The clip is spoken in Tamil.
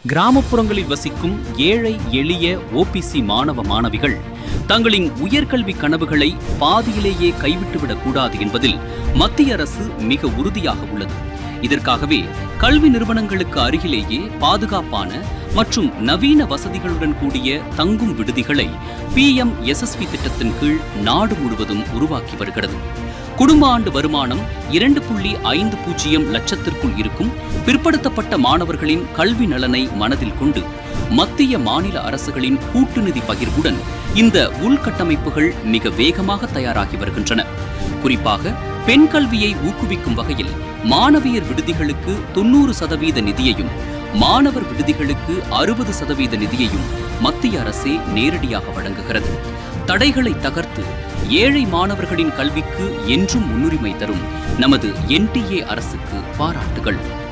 கிராமப்புறங்களில் வசிக்கும் ஏழை எளிய ஓபிசி மாணவ மாணவிகள் தங்களின் உயர்கல்வி கனவுகளை பாதியிலேயே கைவிட்டுவிடக் கூடாது என்பதில் மத்திய அரசு மிக உறுதியாக உள்ளது. இதற்காகவே கல்வி நிறுவனங்களுக்கு அருகிலேயே பாதுகாப்பான மற்றும் நவீன வசதிகளுடன் கூடிய தங்கும் விடுதிகளை PMSSV திட்டத்தின் கீழ் நாடு முழுவதும் உருவாக்கி வருகிறது. குடும்ப ஆண்டு வருமானம் 2.50 லட்சத்திற்குள் இருக்கும் பிற்படுத்தப்பட்ட மாணவர்களின் கல்வி நலனை மனதில் கொண்டு மத்திய மாநில அரசுகளின் கூட்டு நிதி பகிர்வுடன் இந்த உள்கட்டமைப்புகள் மிக வேகமாக தயாராகி வருகின்றன. குறிப்பாக பெண் கல்வியை ஊக்குவிக்கும் வகையில் மாணவியர் விடுதிகளுக்கு 90% நிதியையும் மாணவர் விடுதிகளுக்கு 60% நிதியையும் மத்திய அரசே நேரடியாக வழங்குகிறது. தடைகளை தகர்த்து ஏழை மாணவர்களின் கல்விக்கு என்றும் முன்னுரிமை தரும் நமது NTA அரசுக்கு பாராட்டுகள்.